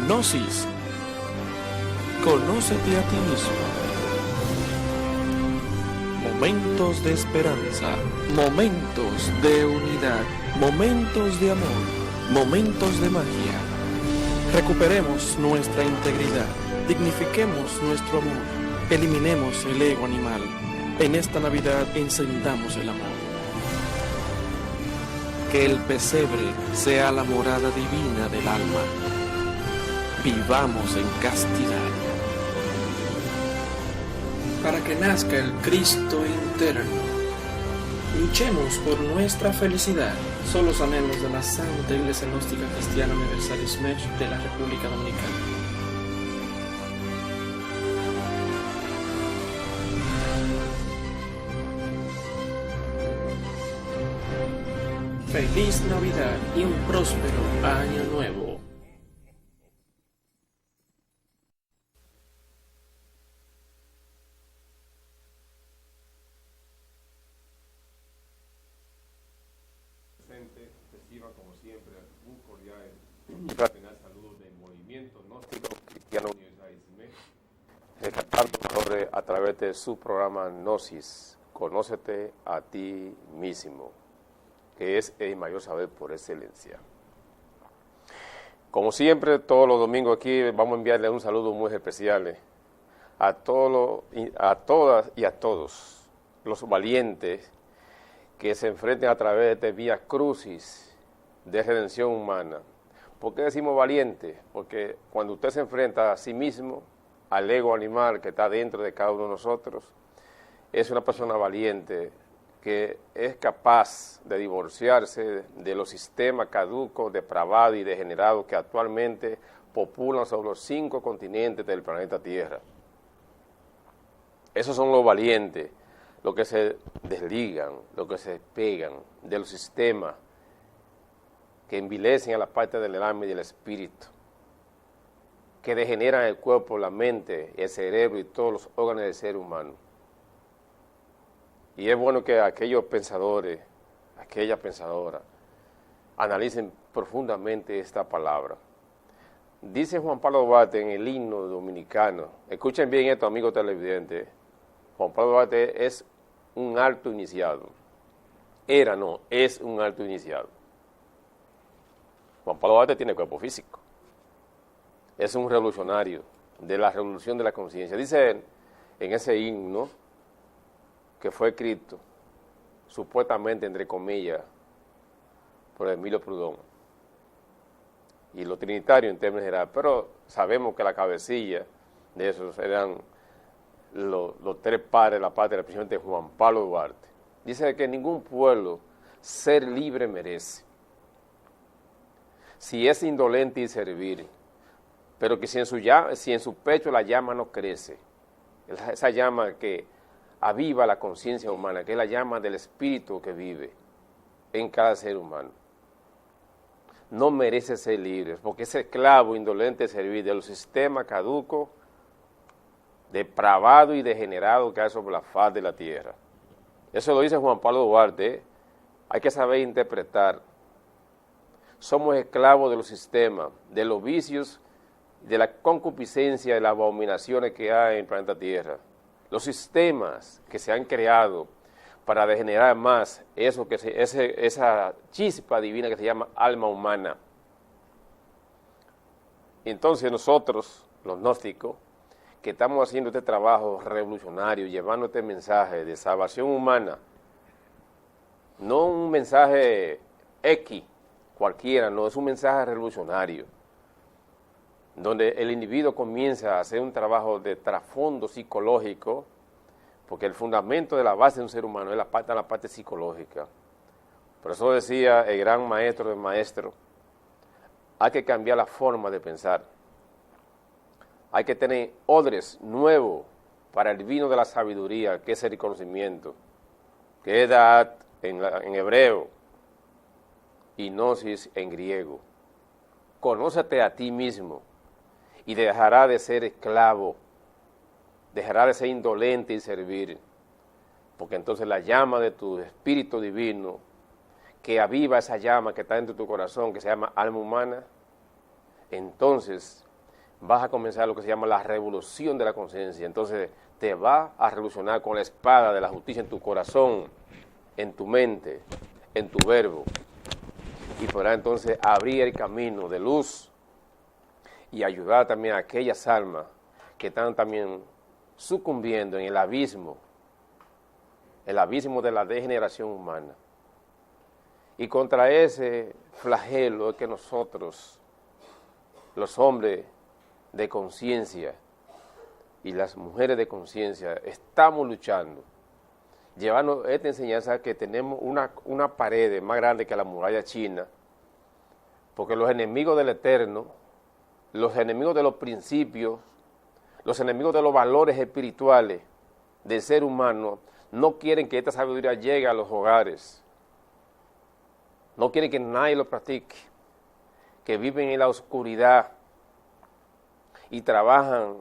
Gnosis. Conócete a ti mismo. Momentos de esperanza, momentos de unidad, momentos de amor, momentos de magia. Recuperemos nuestra integridad, dignifiquemos nuestro amor, eliminemos el ego animal. En esta Navidad encendamos el amor. Que el pesebre sea la morada divina del alma. Vivamos en castidad. Para que nazca el Cristo interno. Luchemos por nuestra felicidad. Solos anhelos de la Santa Iglesia Gnóstica Cristiana Universal SMECH de la República Dominicana. Feliz Navidad y un próspero Año Nuevo. Reciban como siempre un cordial y fraternal saludo del movimiento gnóstico cristiano universal SMECH, rescatando valores a través de su programa Gnosis, Conócete a ti mismo, que es el mayor saber por excelencia. Como siempre, todos los domingos aquí vamos a enviarle un saludo muy especial a todas y a todos los valientes que se enfrenten a través de vía crucis de redención humana. ¿Por qué decimos valiente? Porque cuando usted se enfrenta a sí mismo, al ego animal que está dentro de cada uno de nosotros, es una persona valiente que es capaz de divorciarse de los sistemas caducos, depravados y degenerados que actualmente populan sobre los 5 continentes del planeta Tierra. Esos son los valientes, los que se desligan, los que se despegan de los sistemas que envilecen a la parte del alma y del espíritu, que degeneran el cuerpo, la mente, el cerebro y todos los órganos del ser humano. Y es bueno que aquellos pensadores, aquellas pensadoras, analicen profundamente esta palabra. Dice Juan Pablo Duarte en el himno dominicano, escuchen bien esto, amigos televidentes, Juan Pablo Duarte es un alto iniciado. Es un alto iniciado. Juan Pablo Duarte tiene cuerpo físico. Es un revolucionario de la revolución de la conciencia. Dice él, en ese himno que fue escrito, supuestamente, entre comillas, por Emilio Proudhon, y los trinitarios en términos generales, pero sabemos que la cabecilla de esos eran los 3 padres de la patria, precisamente Juan Pablo Duarte. Dice que ningún pueblo ser libre merece, si es indolente y servir, pero que si en su pecho la llama no crece, esa llama que aviva la conciencia humana, que es la llama del espíritu que vive en cada ser humano, no merece ser libre, porque es esclavo, indolente y servir de los sistemas caducos, depravado y degenerado que hay sobre la faz de la tierra. Eso lo dice Juan Pablo Duarte, hay que saber interpretar. Somos esclavos de los sistemas, de los vicios, de la concupiscencia, de las abominaciones que hay en el planeta Tierra. Los sistemas que se han creado para degenerar más esa chispa divina que se llama alma humana. Entonces nosotros, los gnósticos, que estamos haciendo este trabajo revolucionario, llevando este mensaje de salvación humana, no un mensaje X cualquiera, no, es un mensaje revolucionario, donde el individuo comienza a hacer un trabajo de trasfondo psicológico, porque el fundamento de la base de un ser humano es la parte psicológica. Por eso decía el gran maestro del maestro, hay que cambiar la forma de pensar. Hay que tener odres nuevos para el vino de la sabiduría, que es el conocimiento, que es Da'at en hebreo y Gnosis en griego. Conócete a ti mismo y dejará de ser esclavo, dejará de ser indolente y servir, porque entonces la llama de tu espíritu divino, que aviva esa llama que está dentro de tu corazón, que se llama alma humana, entonces vas a comenzar lo que se llama la revolución de la conciencia. Entonces te va a revolucionar con la espada de la justicia en tu corazón, en tu mente, en tu verbo. Y podrá entonces abrir el camino de luz y ayudar también a aquellas almas que están también sucumbiendo en el abismo de la degeneración humana. Y contra ese flagelo es que nosotros, los hombres de conciencia y las mujeres de conciencia, estamos luchando, llevando esta enseñanza que tenemos una pared más grande que la muralla china, porque los enemigos del eterno, los enemigos de los principios, los enemigos de los valores espirituales del ser humano, no quieren que esta sabiduría llegue a los hogares, no quieren que nadie lo practique, que viven en la oscuridad y trabajan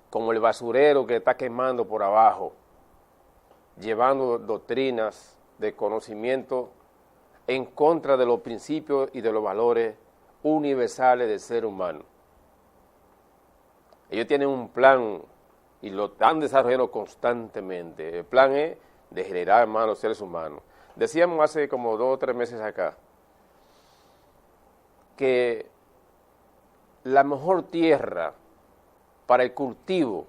como el basurero que está quemando por abajo, llevando doctrinas de conocimiento en contra de los principios y de los valores universales del ser humano. Ellos tienen un plan y lo están desarrollando constantemente. El plan es degenerar más a los seres humanos. Decíamos hace como 2 o 3 meses acá que la mejor tierra para el cultivo,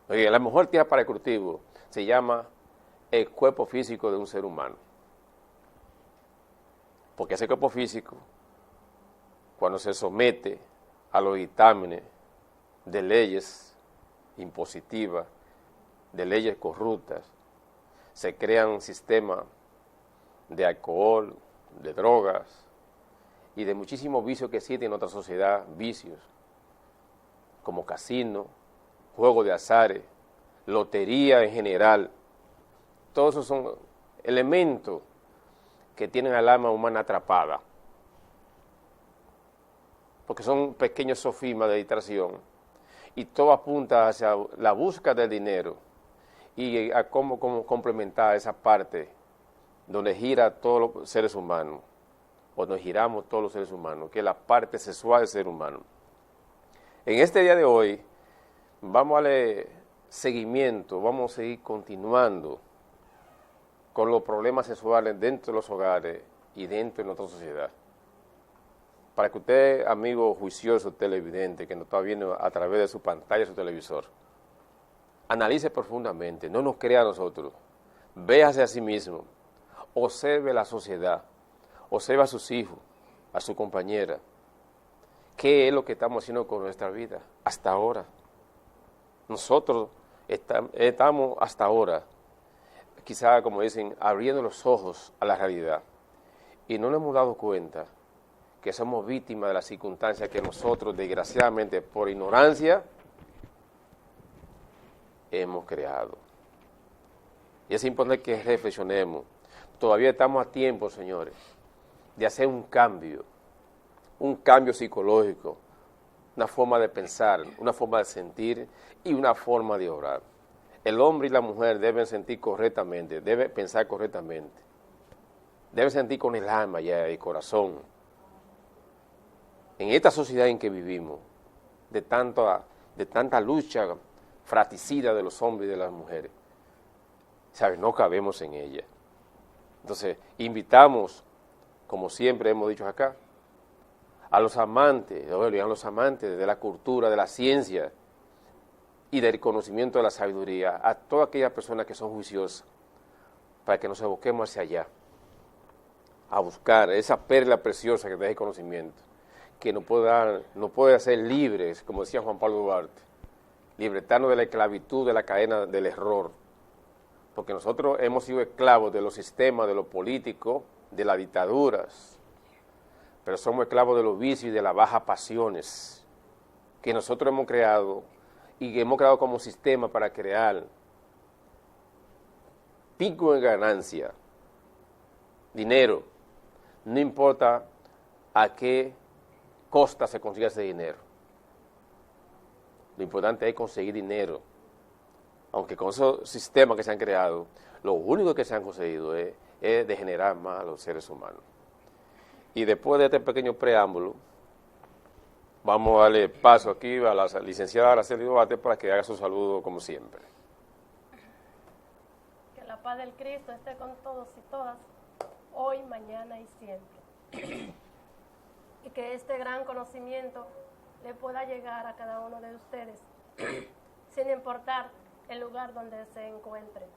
la mejor tierra para el cultivo se llama el cuerpo físico de un ser humano. Porque ese cuerpo físico, cuando se somete a los dictámenes de leyes impositivas, de leyes corruptas, se crean sistemas de alcohol, de drogas y de muchísimos vicios que existen en nuestra sociedad, vicios como casino, juego de azares, lotería en general. Todos esos son elementos que tienen al alma humana atrapada, porque son pequeños sofismas de distracción, y todo apunta hacia la búsqueda del dinero y a cómo complementar esa parte donde gira todos los seres humanos, o donde giramos todos los seres humanos, que es la parte sexual del ser humano. En este día de hoy vamos a darle seguimiento, vamos a seguir continuando con los problemas sexuales dentro de los hogares y dentro de nuestra sociedad. Para que usted, amigo juicioso, televidente, que nos está viendo a través de su pantalla, su televisor, analice profundamente, no nos crea a nosotros, véase a sí mismo, observe la sociedad, observe a sus hijos, a su compañera. ¿Qué es lo que estamos haciendo con nuestra vida hasta ahora? Nosotros estamos hasta ahora, quizá, como dicen, abriendo los ojos a la realidad, y no nos hemos dado cuenta que somos víctimas de las circunstancias que nosotros, desgraciadamente, por ignorancia, hemos creado. Y es importante que reflexionemos. Todavía estamos a tiempo, señores, de hacer un cambio psicológico, una forma de pensar, una forma de sentir y una forma de obrar. El hombre y la mujer deben sentir correctamente, deben pensar correctamente, deben sentir con el alma y el corazón. En esta sociedad en que vivimos, de tanta lucha fratricida de los hombres y de las mujeres, ¿sabes? No cabemos en ella. Entonces, invitamos, como siempre hemos dicho acá, a los amantes de la cultura, de la ciencia y del conocimiento de la sabiduría, a todas aquellas personas que son juiciosas, para que nos evoquemos hacia allá, a buscar esa perla preciosa que da el conocimiento, que nos puede hacer libres, como decía Juan Pablo Duarte, libertarnos de la esclavitud, de la cadena del error, porque nosotros hemos sido esclavos de los sistemas, de los políticos, de las dictaduras, pero somos esclavos de los vicios y de las bajas pasiones que nosotros hemos creado y que hemos creado como sistema para crear pico en ganancia, dinero, no importa a qué costa se consigue ese dinero. Lo importante es conseguir dinero, aunque con esos sistemas que se han creado, lo único que se han conseguido es degenerar más a los seres humanos. Y después de este pequeño preámbulo, Vamos a darle paso aquí a la licenciada Araceli Duarte para que haga su saludo como siempre. Que la paz del Cristo esté con todos y todas, hoy, mañana y siempre. Y que este gran conocimiento le pueda llegar a cada uno de ustedes, sin importar el lugar donde se encuentren.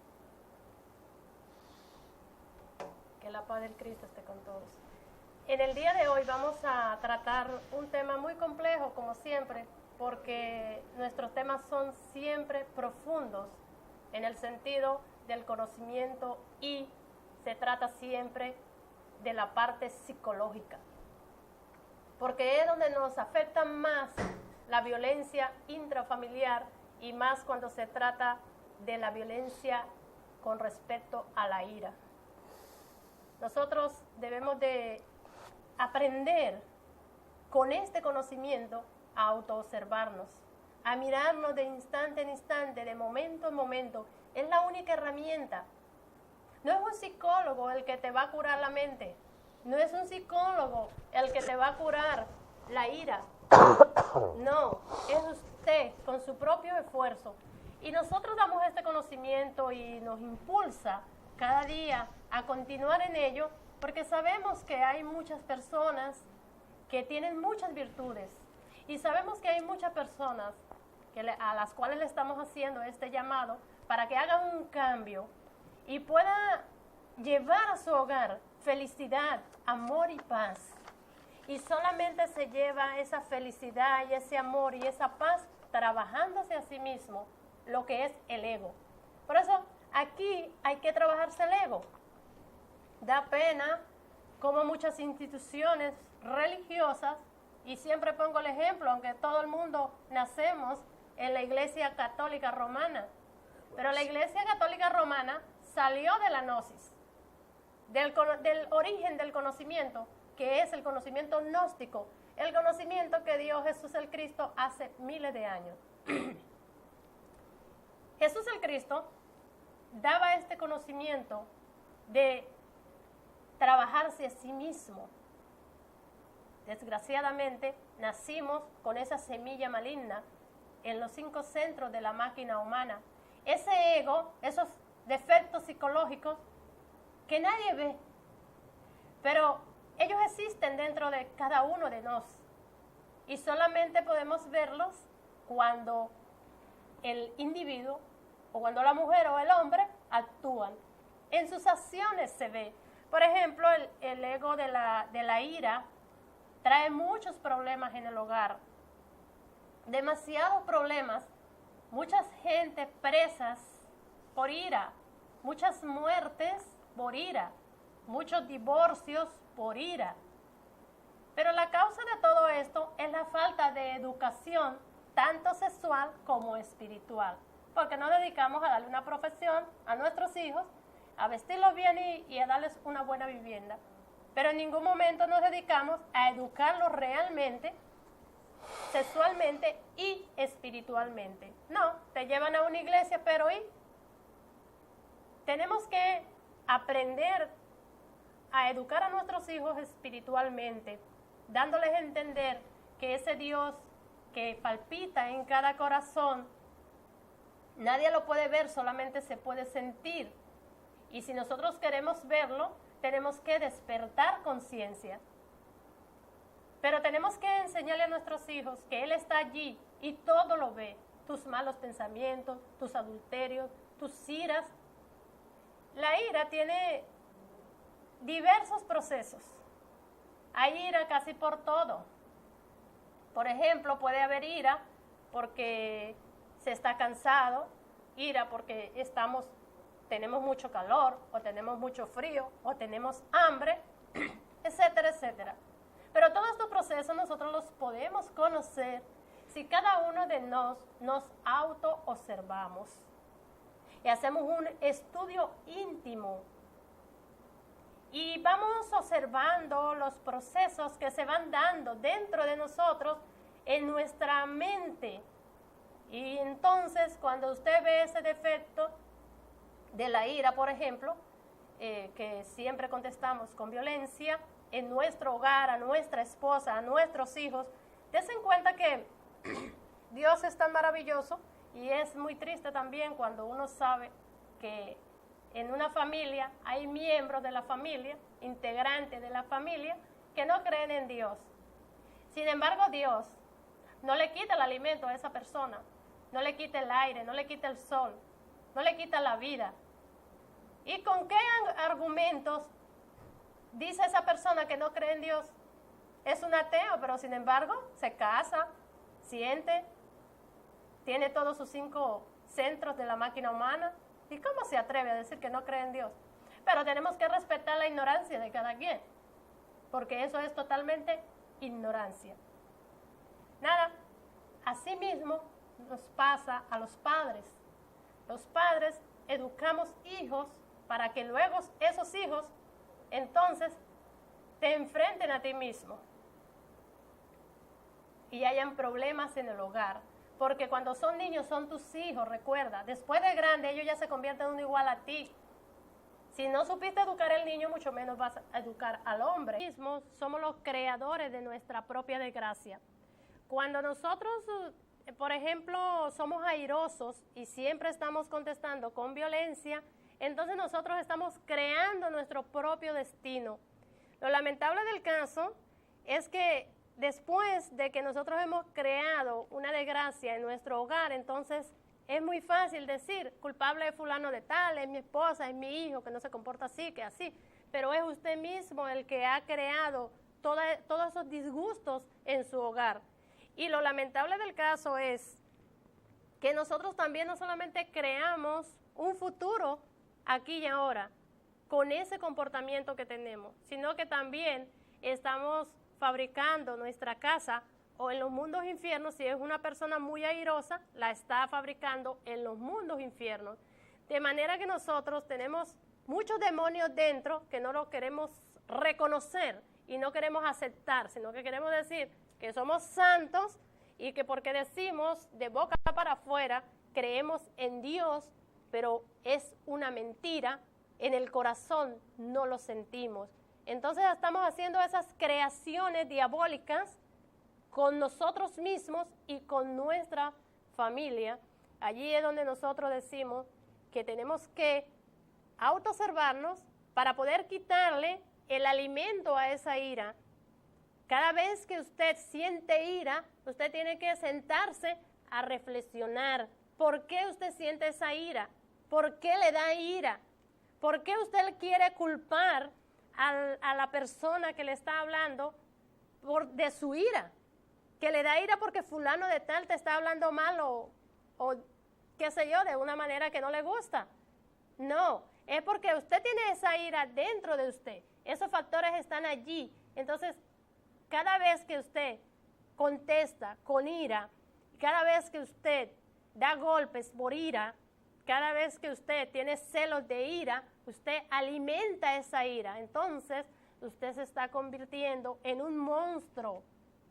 Que la paz del Cristo esté con todos. En el día de hoy vamos a tratar un tema muy complejo, como siempre, porque nuestros temas son siempre profundos en el sentido del conocimiento y se trata siempre de la parte psicológica, porque es donde nos afecta más la violencia intrafamiliar y más cuando se trata de la violencia con respecto a la ira. Nosotros debemos de aprender con este conocimiento a autoobservarnos, a mirarnos de instante en instante, de momento en momento. Es la única herramienta. No es un psicólogo el que te va a curar la mente. No es un psicólogo el que te va a curar la ira. No, es usted con su propio esfuerzo. Y nosotros damos este conocimiento y nos impulsa cada día a continuar en ello, porque sabemos que hay muchas personas que tienen muchas virtudes y sabemos que hay muchas personas a las cuales le estamos haciendo este llamado para que hagan un cambio y pueda llevar a su hogar felicidad, amor y paz. Y solamente se lleva esa felicidad y ese amor y esa paz trabajándose a sí mismo, lo que es el ego. Por eso aquí hay que trabajarse el ego. Da pena como muchas instituciones religiosas, y siempre pongo el ejemplo, aunque todo el mundo nacemos en la Iglesia Católica Romana, pero la Iglesia Católica Romana salió de la gnosis, del origen del conocimiento, que es el conocimiento gnóstico, el conocimiento que dio Jesús el Cristo hace miles de años. Jesús el Cristo daba este conocimiento de trabajarse a sí mismo. Desgraciadamente, nacimos con esa semilla maligna en los 5 centros de la máquina humana. Ese ego, esos defectos psicológicos que nadie ve, pero ellos existen dentro de cada uno de nosotros y solamente podemos verlos cuando el individuo o cuando la mujer o el hombre actúan. En sus acciones se ve. Por ejemplo, el ego de la ira trae muchos problemas en el hogar, demasiados problemas, muchas gente presas por ira, muchas muertes por ira, muchos divorcios por ira. Pero la causa de todo esto es la falta de educación, tanto sexual como espiritual, porque no dedicamos a darle una profesión a nuestros hijos, a vestirlos bien y a darles una buena vivienda. Pero en ningún momento nos dedicamos a educarlos realmente, sexualmente y espiritualmente. No, te llevan a una iglesia, pero ¿y? Tenemos que aprender a educar a nuestros hijos espiritualmente, dándoles a entender que ese Dios que palpita en cada corazón, nadie lo puede ver, solamente se puede sentir. Y si nosotros queremos verlo, tenemos que despertar conciencia. Pero tenemos que enseñarle a nuestros hijos que Él está allí y todo lo ve. Tus malos pensamientos, tus adulterios, tus iras. La ira tiene diversos procesos. Hay ira casi por todo. Por ejemplo, puede haber ira porque se está cansado, ira porque tenemos mucho calor, o tenemos mucho frío, o tenemos hambre, etcétera, etcétera. Pero todos estos procesos nosotros los podemos conocer si cada uno de nos auto-observamos y hacemos un estudio íntimo y vamos observando los procesos que se van dando dentro de nosotros en nuestra mente. Y entonces cuando usted ve ese defecto de la ira, por ejemplo, que siempre contestamos con violencia en nuestro hogar, a nuestra esposa, a nuestros hijos, Desen cuenta que Dios es tan maravilloso y es muy triste también cuando uno sabe que en una familia hay miembros de la familia, integrantes de la familia, que no creen en Dios. Sin embargo, Dios no le quita el alimento a esa persona, no le quita el aire, no le quita el sol, no le quita la vida. ¿Y con qué argumentos dice esa persona que no cree en Dios? Es un ateo, pero sin embargo se casa, siente, tiene todos sus 5 centros de la máquina humana. ¿Y cómo se atreve a decir que no cree en Dios? Pero tenemos que respetar la ignorancia de cada quien, porque eso es totalmente ignorancia. Nada, asimismo nos pasa a los padres. Los padres educamos hijos para que luego esos hijos entonces te enfrenten a ti mismo y hayan problemas en el hogar. Porque cuando son niños son tus hijos, recuerda. Después de grande ellos ya se convierten en uno igual a ti. Si no supiste educar al niño, mucho menos vas a educar al hombre. Mismos somos los creadores de nuestra propia desgracia. Cuando nosotros, por ejemplo, somos airosos y siempre estamos contestando con violencia, entonces nosotros estamos creando nuestro propio destino. Lo lamentable del caso es que después de que nosotros hemos creado una desgracia en nuestro hogar, entonces es muy fácil decir, culpable es fulano de tal, es mi esposa, es mi hijo, que no se comporta así, que así. Pero es usted mismo el que ha creado todos esos disgustos en su hogar. Y lo lamentable del caso es que nosotros también no solamente creamos un futuro aquí y ahora con ese comportamiento que tenemos, sino que también estamos fabricando nuestra casa o en los mundos infiernos. Si es una persona muy airosa, la está fabricando en los mundos infiernos. De manera que nosotros tenemos muchos demonios dentro que no los queremos reconocer y no queremos aceptar, sino que queremos decir que somos santos y que porque decimos de boca para afuera creemos en Dios, pero es una mentira, en el corazón no lo sentimos. Entonces estamos haciendo esas creaciones diabólicas con nosotros mismos y con nuestra familia. Allí es donde nosotros decimos que tenemos que autoobservarnos para poder quitarle el alimento a esa ira. Cada vez que usted siente ira, usted tiene que sentarse a reflexionar. ¿Por qué usted siente esa ira? ¿Por qué le da ira? ¿Por qué usted quiere culpar a la persona que le está hablando de su ira? Que le da ira porque fulano de tal te está hablando mal o qué sé yo, de una manera que no le gusta. No, es porque usted tiene esa ira dentro de usted. Esos factores están allí. Entonces, cada vez que usted contesta con ira, cada vez que usted da golpes por ira, cada vez que usted tiene celos de ira, usted alimenta esa ira. Entonces, usted se está convirtiendo en un monstruo.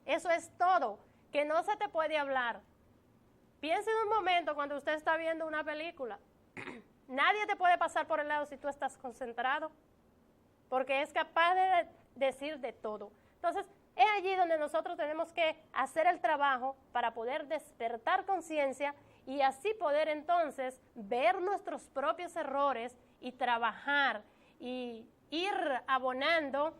Eso es todo, que no se te puede hablar. Piensa en un momento cuando usted está viendo una película. Nadie te puede pasar por el lado si tú estás concentrado, porque es capaz de decir de todo. Entonces, es allí donde nosotros tenemos que hacer el trabajo para poder despertar conciencia y así poder entonces ver nuestros propios errores y trabajar y ir abonando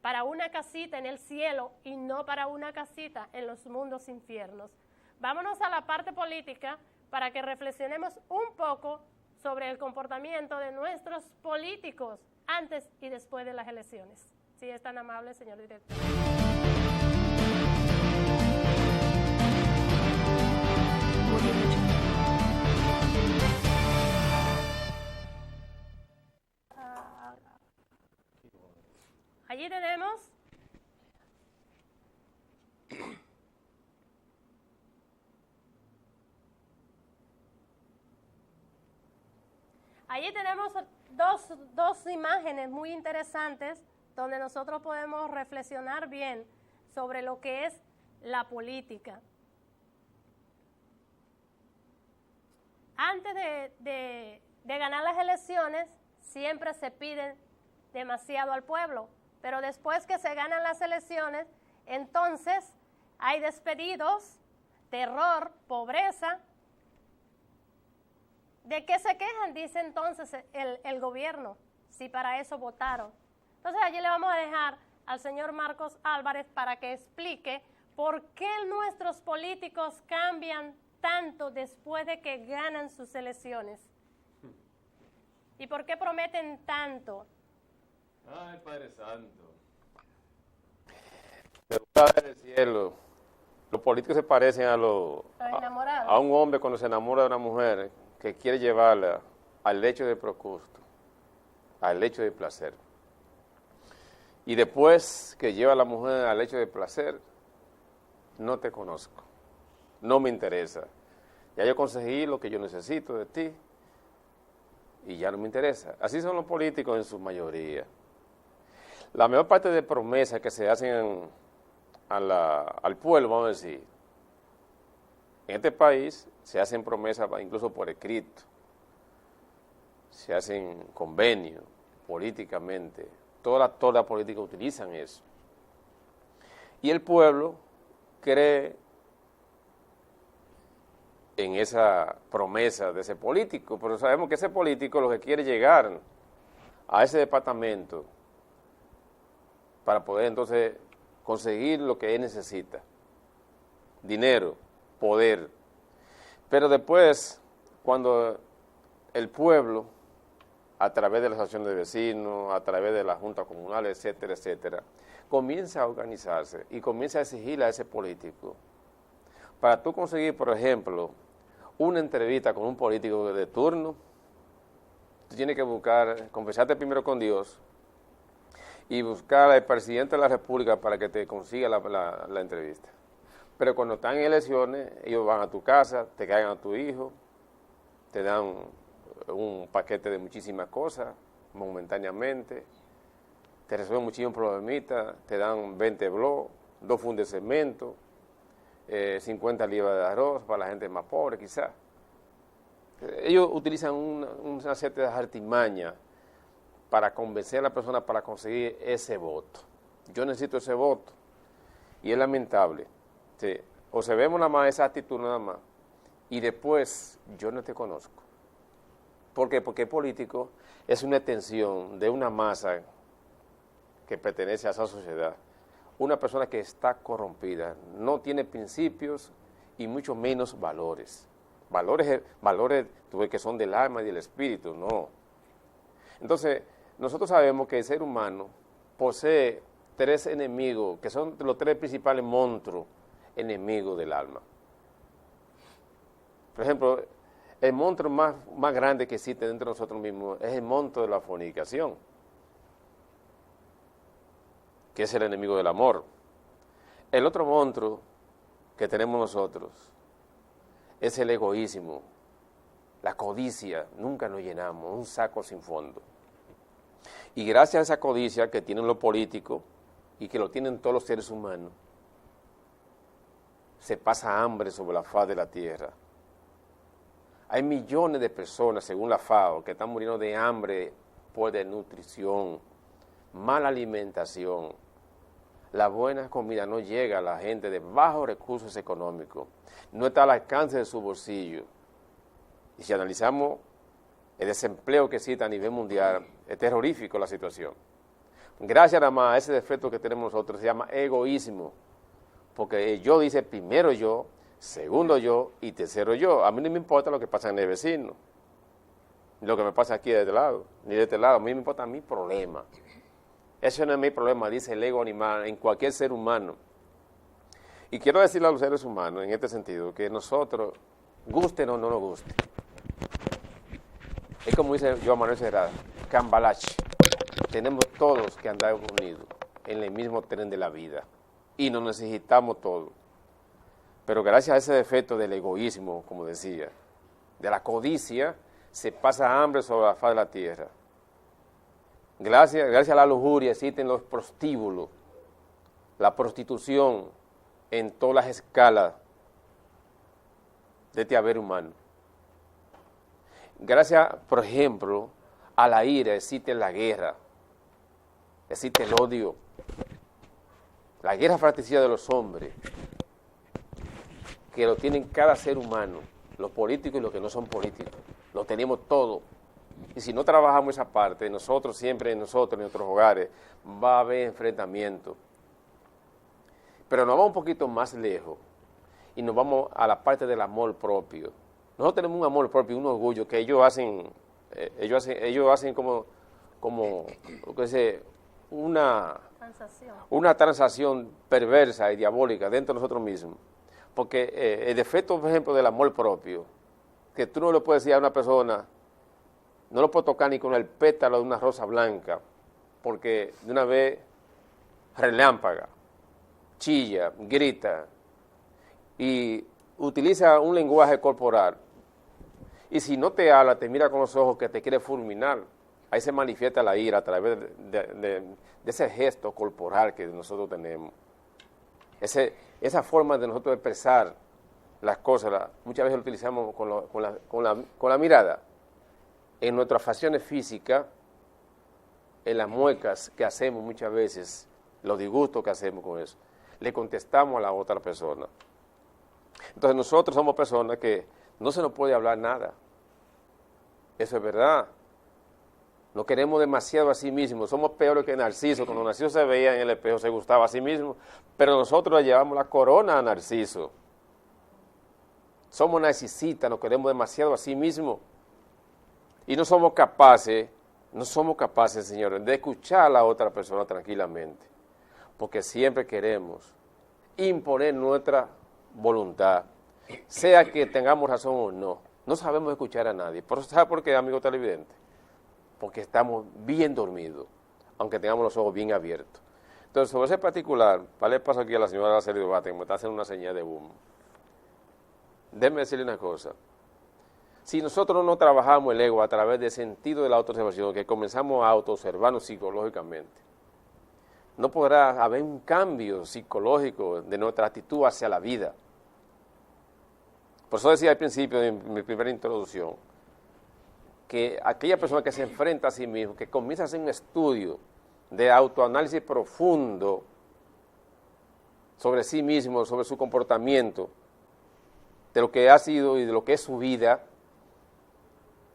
para una casita en el cielo y no para una casita en los mundos infiernos. Vámonos a la parte política para que reflexionemos un poco sobre el comportamiento de nuestros políticos antes y después de las elecciones. Si es tan amable, señor director. Allí tenemos dos imágenes muy interesantes donde nosotros podemos reflexionar bien sobre lo que es la política. Antes de ganar las elecciones, siempre se pide demasiado al pueblo, pero después que se ganan las elecciones, entonces hay despedidos, terror, pobreza. ¿De qué se quejan? Dice entonces el gobierno, si para eso votaron. Entonces allí le vamos a dejar al señor Marcos Álvarez para que explique por qué nuestros políticos cambian tanto después de que ganan sus elecciones. ¿Y por qué prometen tanto? Ay, Padre Santo. Pero Padre del cielo, los políticos se parecen a un hombre cuando se enamora de una mujer que quiere llevarla al lecho de procusto, al lecho de placer. Y después que lleva a la mujer al lecho de placer, no te conozco, no me interesa. Ya yo conseguí lo que yo necesito de ti y ya no me interesa. Así son los políticos en su mayoría. La mayor parte de promesas que se hacen al pueblo, vamos a decir, en este país se hacen promesas incluso por escrito, se hacen convenios políticamente, todas las políticas utilizan eso. Y el pueblo cree en esa promesa de ese político, pero sabemos que ese político lo que quiere llegar a ese departamento para poder entonces conseguir lo que él necesita, dinero, poder. Pero después, cuando el pueblo, a través de las asociaciones de vecinos, a través de las juntas comunales, etcétera, etcétera, comienza a organizarse y comienza a exigirle a ese político. Para tú conseguir, por ejemplo, una entrevista con un político de turno, tú tienes que confesarte primero con Dios y buscar al presidente de la República para que te consiga la entrevista. Pero cuando están en elecciones, ellos van a tu casa, te cargan a tu hijo, te dan un paquete de muchísimas cosas, momentáneamente, te resuelven muchísimos problemitas, te dan 20 blogs, 2 fundos de cemento, 50 libras de arroz para la gente más pobre quizás. Ellos utilizan una serie de artimañas para convencer a la persona para conseguir ese voto. Yo necesito ese voto. Y es lamentable. Sí. O se vemos nada más esa actitud nada más. Y después yo no te conozco. ¿Por qué? Porque el político es una extensión de una masa que pertenece a esa sociedad. Una persona que está corrompida, no tiene principios y mucho menos valores. Valores que son del alma y del espíritu, no. Entonces, nosotros sabemos que el ser humano posee 3 enemigos, que son los 3 principales monstruos enemigos del alma. Por ejemplo, el monstruo más grande que existe dentro de nosotros mismos es el monstruo de la fornicación, que es el enemigo del amor. El otro monstruo que tenemos nosotros es el egoísmo, la codicia. Nunca nos llenamos, un saco sin fondo. Y gracias a esa codicia que tienen los políticos y que lo tienen todos los seres humanos, se pasa hambre sobre la faz de la tierra. Hay millones de personas, según la FAO, que están muriendo de hambre por desnutrición, mala alimentación. La buena comida no llega a la gente de bajos recursos económicos, no está al alcance de su bolsillo. Y si analizamos el desempleo que existe a nivel mundial, es terrorífico la situación. Gracias nada más a ese defecto que tenemos nosotros, se llama egoísmo, porque el yo dice primero yo, segundo yo y tercero yo. A mí no me importa lo que pasa en el vecino, ni lo que me pasa aquí de este lado, ni de este lado. A mí me importa mi problema. Ese no es mi problema, dice el ego animal, en cualquier ser humano. Y quiero decirle a los seres humanos, en este sentido, que nosotros, guste o no nos guste, es como dice Joan Manuel Serrat, cambalache, tenemos todos que andar unidos en el mismo tren de la vida, y nos necesitamos todos. Pero gracias a ese defecto del egoísmo, como decía, de la codicia, se pasa hambre sobre la faz de la tierra. Gracias a la lujuria existen los prostíbulos, la prostitución en todas las escalas de este haber humano. Gracias, por ejemplo, a la ira existe la guerra, existe el odio, la guerra fratricida de los hombres, que lo tienen cada ser humano, los políticos y los que no son políticos. Lo tenemos todo. Y si no trabajamos esa parte, nosotros siempre, en nuestros hogares, va a haber enfrentamiento. Pero nos vamos un poquito más lejos y nos vamos a la parte del amor propio. Nosotros tenemos un amor propio, un orgullo que ellos hacen como lo que dice, una transacción perversa y diabólica dentro de nosotros mismos. Porque el defecto, por ejemplo, del amor propio, que tú no le puedes decir a una persona, no lo puedes tocar ni con el pétalo de una rosa blanca, porque de una vez relámpaga, chilla, grita y utiliza un lenguaje corporal. Y si no te habla, te mira con los ojos que te quiere fulminar. Ahí se manifiesta la ira a través de ese gesto corporal que nosotros tenemos. Esa forma de nosotros expresar las cosas, muchas veces lo utilizamos con la mirada. En nuestras facciones físicas, en las muecas que hacemos muchas veces, los disgustos que hacemos con eso, le contestamos a la otra persona. Entonces nosotros somos personas que no se nos puede hablar nada. Eso es verdad. Nos queremos demasiado a sí mismos. Somos peores que Narciso. Cuando Narciso se veía en el espejo se gustaba a sí mismo. Pero nosotros le llevamos la corona a Narciso. Somos narcisistas, nos queremos demasiado a sí mismos. Y no somos capaces, señores, de escuchar a la otra persona tranquilamente. Porque siempre queremos imponer nuestra voluntad, sea que tengamos razón o no. No sabemos escuchar a nadie. ¿Sabe por qué, amigo televidente? Porque estamos bien dormidos, aunque tengamos los ojos bien abiertos. Entonces, sobre ese particular, le paso aquí a la señora Araceli Duarte, que me está haciendo una señal de boom. Déjeme decirle una cosa. Si nosotros no trabajamos el ego a través del sentido de la autoobservación, que comenzamos a autoobservarnos psicológicamente, no podrá haber un cambio psicológico de nuestra actitud hacia la vida. Por eso decía al principio de mi primera introducción, que aquella persona que se enfrenta a sí mismo, que comienza a hacer un estudio de autoanálisis profundo sobre sí mismo, sobre su comportamiento, de lo que ha sido y de lo que es su vida,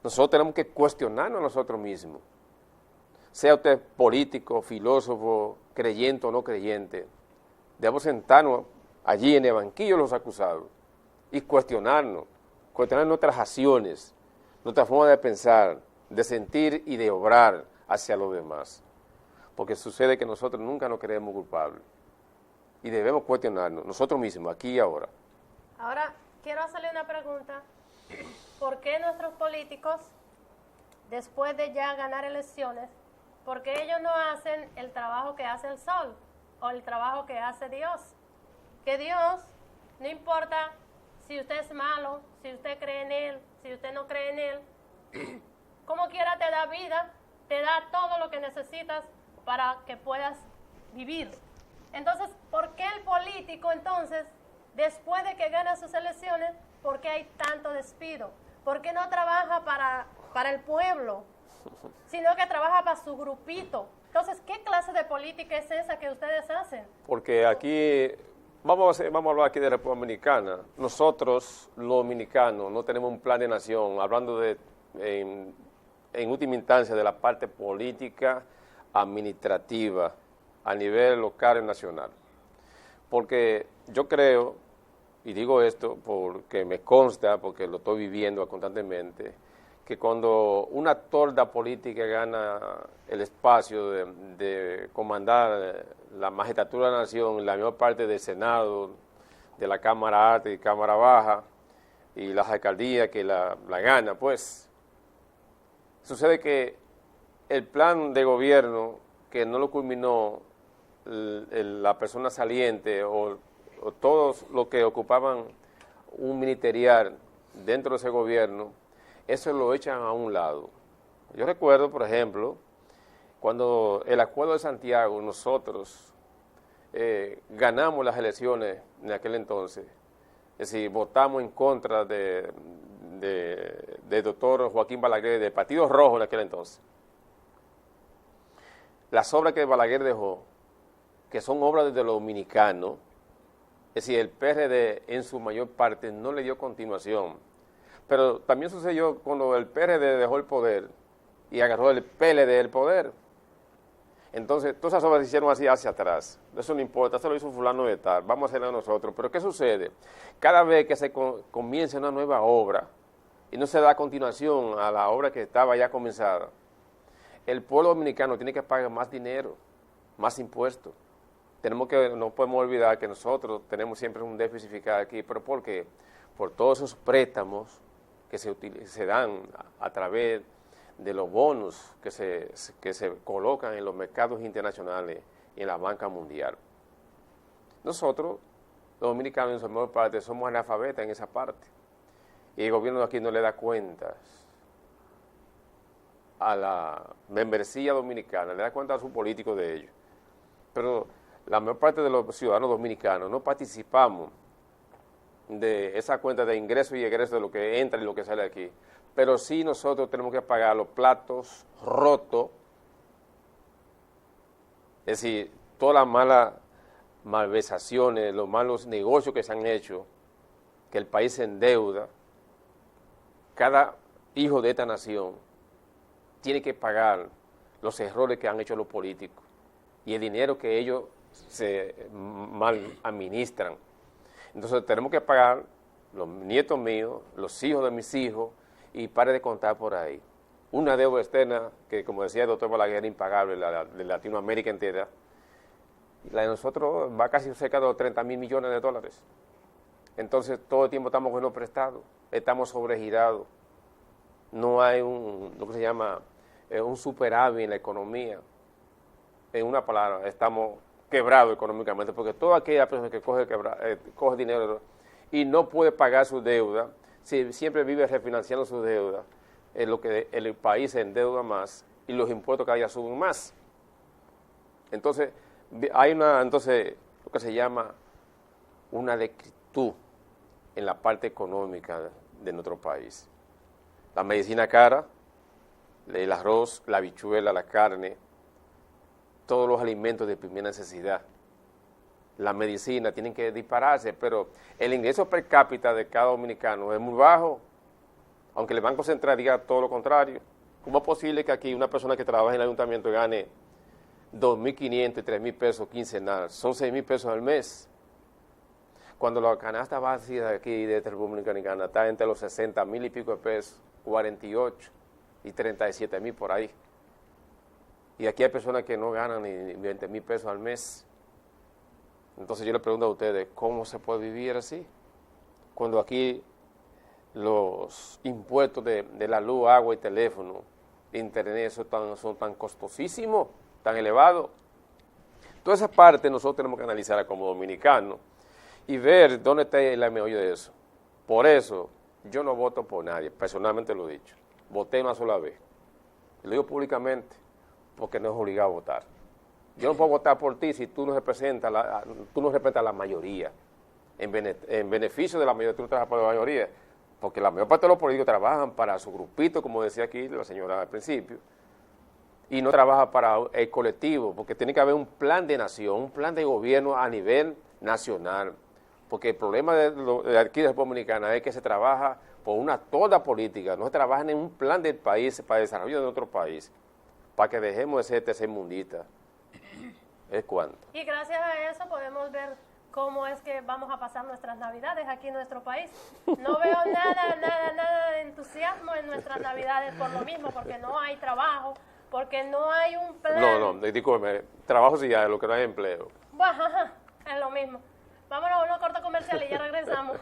nosotros tenemos que cuestionarnos a nosotros mismos. Sea usted político, filósofo, creyente o no creyente, debemos sentarnos allí en el banquillo de los acusados y cuestionar nuestras acciones, nuestra forma de pensar, de sentir y de obrar hacia los demás. Porque sucede que nosotros nunca nos creemos culpables y debemos cuestionarnos nosotros mismos, aquí y ahora. Ahora, quiero hacerle una pregunta. ¿Por qué nuestros políticos, después de ya ganar elecciones, por qué ellos no hacen el trabajo que hace el sol o el trabajo que hace Dios? Que Dios, no importa si usted es malo, si usted cree en Él, si usted no cree en Él, como quiera te da vida, te da todo lo que necesitas para que puedas vivir. Entonces, ¿por qué el político entonces, después de que gana sus elecciones, por qué hay tanto despido? ¿Por qué no trabaja para el pueblo, sino que trabaja para su grupito? Entonces, ¿qué clase de política es esa que ustedes hacen? Porque aquí, vamos a hablar aquí de República Dominicana. Nosotros, los dominicanos, no tenemos un plan de nación, hablando en última instancia de la parte política, administrativa, a nivel local y nacional. Porque yo creo, y digo esto porque me consta, porque lo estoy viviendo constantemente, que cuando un actor de la política gana el espacio de comandar la magistratura de la nación, la mayor parte del Senado, de la Cámara Alta y Cámara Baja, y las alcaldías que la gana, pues, sucede que el plan de gobierno que no lo culminó la persona saliente o todos los que ocupaban un ministerial dentro de ese gobierno, eso lo echan a un lado. Yo recuerdo, por ejemplo, cuando el Acuerdo de Santiago, nosotros ganamos las elecciones en aquel entonces, es decir, votamos en contra de doctor Joaquín Balaguer, del Partido Rojo en aquel entonces. Las obras que Balaguer dejó, que son obras de los dominicanos, Es decir, el PRD en su mayor parte no le dio continuación. Pero también sucedió cuando el PRD dejó el poder y agarró el PLD el poder. Entonces, todas esas obras se hicieron así hacia atrás. Eso no importa, eso lo hizo fulano de tal, vamos a hacerlo nosotros. Pero ¿qué sucede? Cada vez que se comienza una nueva obra y no se da continuación a la obra que estaba ya comenzada, el pueblo dominicano tiene que pagar más dinero, más impuestos. No podemos olvidar que nosotros tenemos siempre un déficit fiscal aquí, pero ¿por qué? Por todos esos préstamos que se dan a través de los bonos que se colocan en los mercados internacionales y en la banca mundial. Nosotros, los dominicanos, en su mayor parte, somos analfabetas en esa parte. Y el gobierno de aquí no le da cuentas a la membresía dominicana, le da cuenta a sus políticos de ello. Pero la mayor parte de los ciudadanos dominicanos no participamos de esa cuenta de ingreso y egreso de lo que entra y lo que sale de aquí. Pero sí nosotros tenemos que pagar los platos rotos, es decir, todas las malas malversaciones, los malos negocios que se han hecho, que el país se endeuda. Cada hijo de esta nación tiene que pagar los errores que han hecho los políticos y el dinero que ellos se mal administran. Entonces tenemos que pagar los nietos míos, los hijos de mis hijos, y pare de contar por ahí. Una deuda externa que, como decía el doctor Balaguer, impagable, la de Latinoamérica entera. La de nosotros va casi cerca de los 30 mil millones de dólares. Entonces todo el tiempo estamos cogiendo prestados, estamos sobregirados. No hay lo que se llama un superávit en la economía. En una palabra, estamos quebrados económicamente, porque toda aquella persona que coge dinero y no puede pagar su deuda, siempre vive refinanciando su deuda, lo que el país se endeuda más y los impuestos cada día suben más. Entonces, hay lo que se llama una decretud en la parte económica de nuestro país. La medicina cara, el arroz, la habichuela, la carne, todos los alimentos de primera necesidad. La medicina tienen que dispararse, pero el ingreso per cápita de cada dominicano es muy bajo, aunque el Banco Central diga todo lo contrario. ¿Cómo es posible que aquí una persona que trabaja en el ayuntamiento gane 2.500 y 3.000 pesos quincenal? Son 6.000 pesos al mes. Cuando la canasta básica de aquí de República Dominicana está entre los 60.000 y pico de pesos, 48 y 37.000 por ahí. Y aquí hay personas que no ganan ni 20.000 pesos al mes. Entonces yo le pregunto a ustedes, ¿cómo se puede vivir así? Cuando aquí los impuestos de la luz, agua y teléfono, internet, son tan costosísimos, tan elevados. Toda esa parte nosotros tenemos que analizarla como dominicanos y ver dónde está el meollo de eso. Por eso yo no voto por nadie, personalmente lo he dicho. Voté una sola vez. Lo digo públicamente porque no es obligado a votar. Yo no puedo votar por ti si tú no representas la mayoría. En beneficio de la mayoría, tú no trabajas por la mayoría. Porque la mayor parte de los políticos trabajan para su grupito, como decía aquí la señora al principio, y no trabaja para el colectivo, porque tiene que haber un plan de nación, un plan de gobierno a nivel nacional. Porque el problema de aquí de República Dominicana es que se trabaja por una toda política, no se trabaja en un plan del país para el desarrollo de nuestro país, para que dejemos de ser tercermundistas. ¿Es cuánto? Y gracias a eso podemos ver cómo es que vamos a pasar nuestras Navidades aquí en nuestro país. No veo nada de entusiasmo en nuestras Navidades por lo mismo, porque no hay trabajo, porque no hay un plan. No, discúlpeme, trabajo sí hay, lo que no hay empleo. Bueno, es lo mismo. Vámonos a una corta comercial y ya regresamos.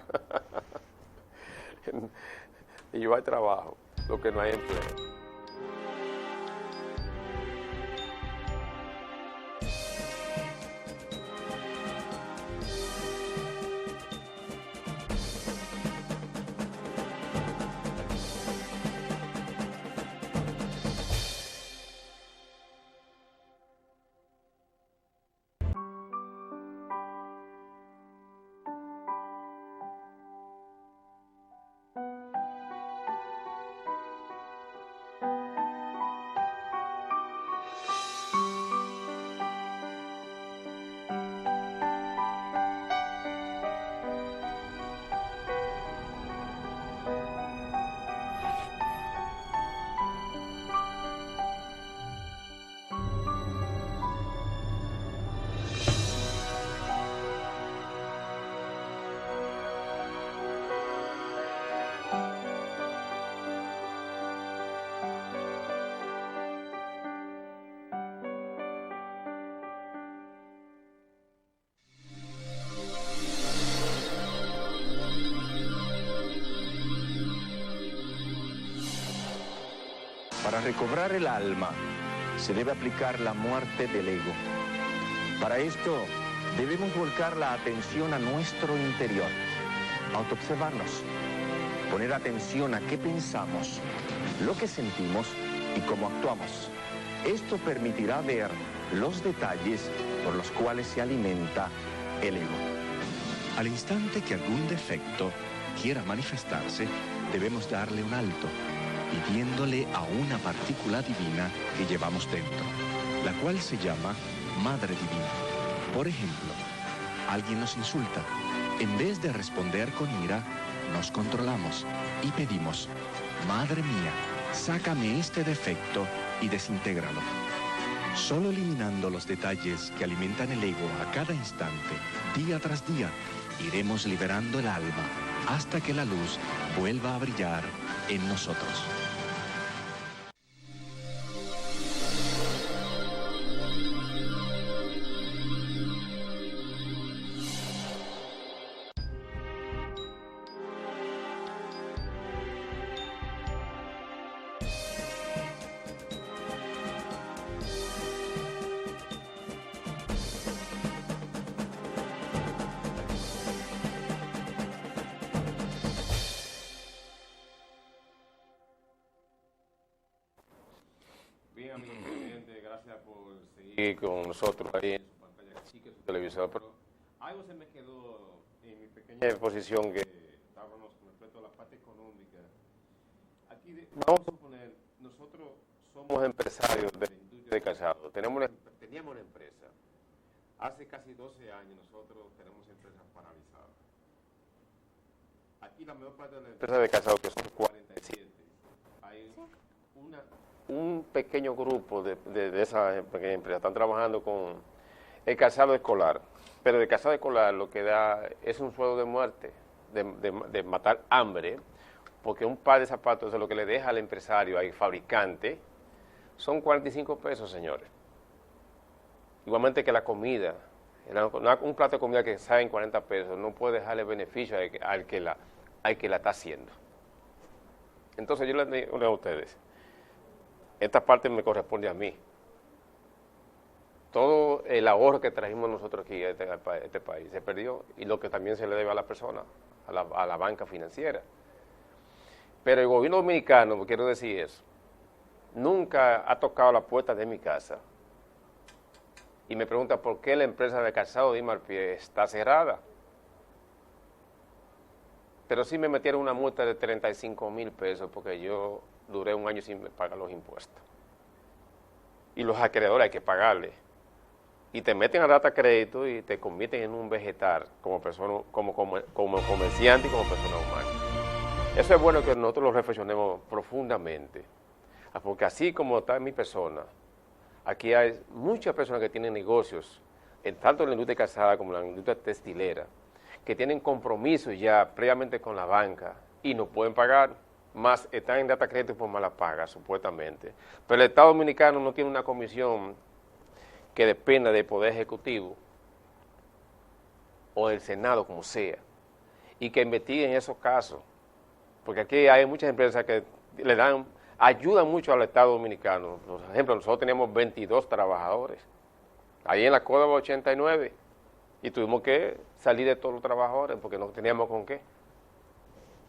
Y yo hay trabajo, lo que no hay empleo. Para recobrar el alma, se debe aplicar la muerte del ego. Para esto, debemos volcar la atención a nuestro interior, autoobservarnos, poner atención a qué pensamos, lo que sentimos y cómo actuamos. Esto permitirá ver los detalles por los cuales se alimenta el ego. Al instante que algún defecto quiera manifestarse, debemos darle un alto, pidiéndole a una partícula divina que llevamos dentro, la cual se llama Madre Divina. Por ejemplo, alguien nos insulta. En vez de responder con ira, nos controlamos y pedimos: Madre mía, sácame este defecto y desintégralo. Solo eliminando los detalles que alimentan el ego a cada instante, día tras día, iremos liberando el alma hasta que la luz vuelva a brillar en nosotros. Bien, amigos televidentes, gracias por seguir con nosotros ahí en su pantalla chica, en su televisor. Pero algo se me quedó en mi pequeña exposición que estábamos con respecto a la parte económica. Aquí vamos a suponer, nosotros somos empresarios de la industria de calzado. Teníamos una empresa. Hace casi 12 años nosotros tenemos empresas paralizadas. Aquí la mayor parte de las empresas de calzado, que son 47, hay un pequeño grupo de esas pequeñas empresas están trabajando con el calzado escolar, pero el calzado escolar lo que da es un sueldo de muerte, de matar hambre, porque un par de zapatos es lo que le deja al empresario, al fabricante, son 45 pesos, señores. Igualmente que la comida, un plato de comida que sale en 40 pesos no puede dejarle beneficio al que la está haciendo. Entonces yo les digo a ustedes, esta parte me corresponde a mí. Todo el ahorro que trajimos nosotros aquí a este país se perdió, y lo que también se le debe a la persona, a la banca financiera. Pero el gobierno dominicano, quiero decir eso, nunca ha tocado la puerta de mi casa y me pregunta por qué la empresa de calzado de Marpie está cerrada. Pero sí me metieron una multa de 35,000 pesos porque yo duré un año sin pagar los impuestos. Y los acreedores hay que pagarle. Y te meten a data crédito y te convierten en un vegetal como persona, como comerciante y como persona humana. Eso es bueno que nosotros lo reflexionemos profundamente. Porque así como está mi persona, aquí hay muchas personas que tienen negocios, tanto en la industria calzada como en la industria textilera, que tienen compromisos ya previamente con la banca y no pueden pagar, más están en data crédito por mala paga, supuestamente. Pero el Estado Dominicano no tiene una comisión que dependa del Poder Ejecutivo o del Senado, como sea, y que investiguen esos casos. Porque aquí hay muchas empresas que ayudan mucho al Estado Dominicano. Por ejemplo, nosotros teníamos 22 trabajadores, ahí en la Córdoba 89, y tuvimos que salir de todos los trabajadores porque no teníamos con qué.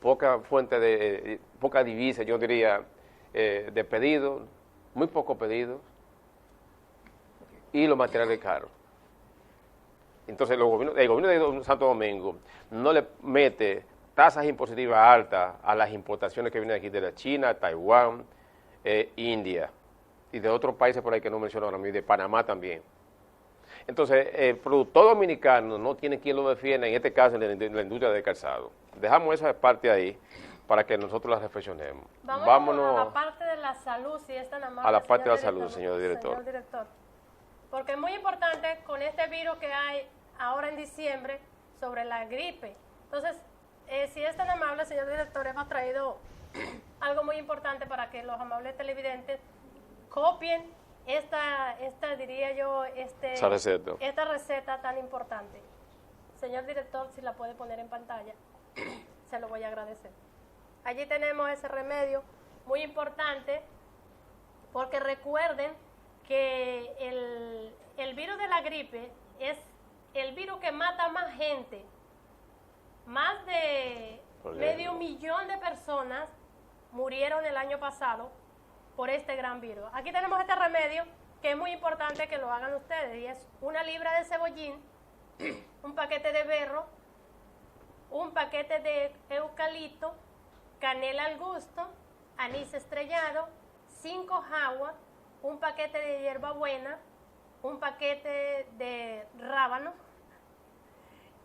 Poca fuente poca divisa, yo diría, de pedidos, muy pocos pedidos, y los materiales caros. Entonces el gobierno de Santo Domingo no le mete tasas impositivas altas a las importaciones que vienen aquí de la China, Taiwán, India, y de otros países por ahí que no menciono ahora mismo, de Panamá también. Entonces, el productor dominicano no tiene quien lo defienda, en este caso en la industria del calzado. Dejamos esa parte ahí para que nosotros la reflexionemos. Vámonos a la parte de la salud, si es tan amable. A la parte de la director, salud, señor director. Señor director. Porque es muy importante con este virus que hay ahora en diciembre sobre la gripe. Entonces, si es tan amable, señor director, hemos traído algo muy importante para que los amables televidentes copien esta receta tan importante. Señor director, si la puede poner en pantalla, se lo voy a agradecer. Allí tenemos ese remedio muy importante porque recuerden que el virus de la gripe es el virus que mata más gente. Más de medio millón de personas murieron el año pasado por este gran virus. Aquí tenemos este remedio que es muy importante que lo hagan ustedes, y es 1 libra de cebollín, un paquete de berro, un paquete de eucalipto, canela al gusto, anís estrellado, 5 jaguas, un paquete de hierbabuena, un paquete de rábano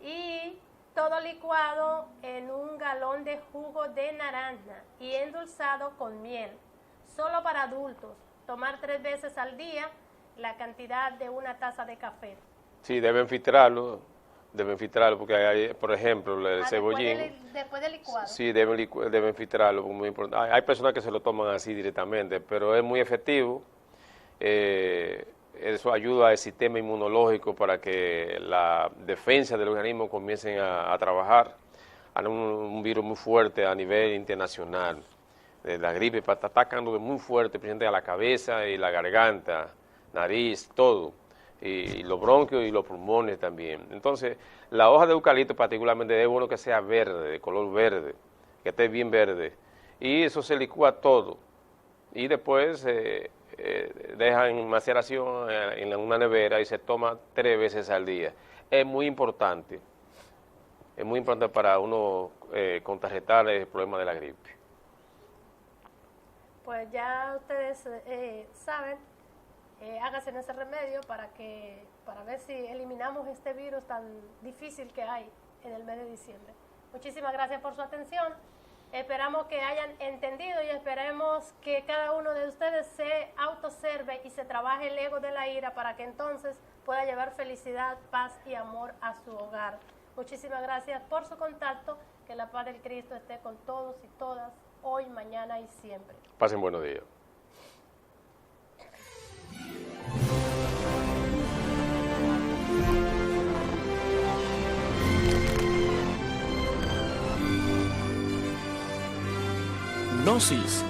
y todo licuado en un galón de jugo de naranja y endulzado con miel. Solo para adultos. Tomar 3 veces al día la cantidad de 1 taza de café. Sí, deben filtrarlo porque hay, por ejemplo, el cebollín. Después de licuado. Sí, deben filtrarlo, muy importante. Hay personas que se lo toman así directamente, pero es muy efectivo. Eso ayuda al sistema inmunológico para que la defensa del organismo comiencen a trabajar. Hay un virus muy fuerte a nivel internacional. La gripe está atacando muy fuerte, presente a la cabeza y la garganta, nariz, todo. Y los bronquios y los pulmones también. Entonces, la hoja de eucalipto particularmente es bueno que sea verde, de color verde, que esté bien verde. Y eso se licúa todo. Y después deja en maceración en una nevera y se toma 3 veces al día. Es muy importante para uno contrarrestar el problema de la gripe. Pues ya ustedes saben, háganse ese remedio para ver si eliminamos este virus tan difícil que hay en el mes de diciembre. Muchísimas gracias por su atención. Esperamos que hayan entendido y esperemos que cada uno de ustedes se autoobserve y se trabaje el ego de la ira para que entonces pueda llevar felicidad, paz y amor a su hogar. Muchísimas gracias por su contacto. Que la paz del Cristo esté con todos y todas, hoy, mañana y siempre. Pasen buenos días. Gnosis.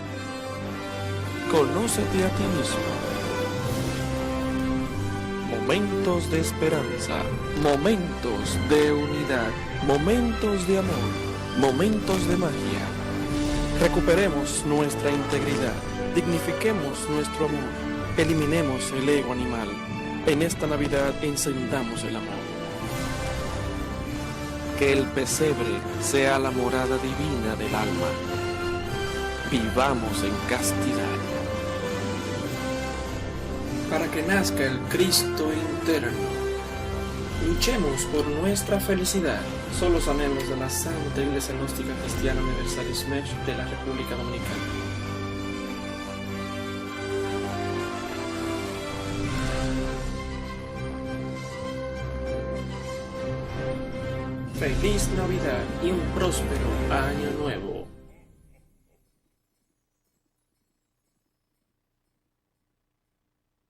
Conócete a ti mismo. Momentos de esperanza, momentos de unidad, momentos de amor, momentos de magia. Recuperemos nuestra integridad, dignifiquemos nuestro amor, eliminemos el ego animal. En esta Navidad encendamos el amor. Que el pesebre sea la morada divina del alma. Vivamos en castidad. Para que nazca el Cristo interno. Luchemos por nuestra felicidad. Solo amemos de la Santa Iglesia Gnóstica Cristiana Universal SMESH de la República Dominicana. Feliz Navidad y un próspero Año Nuevo.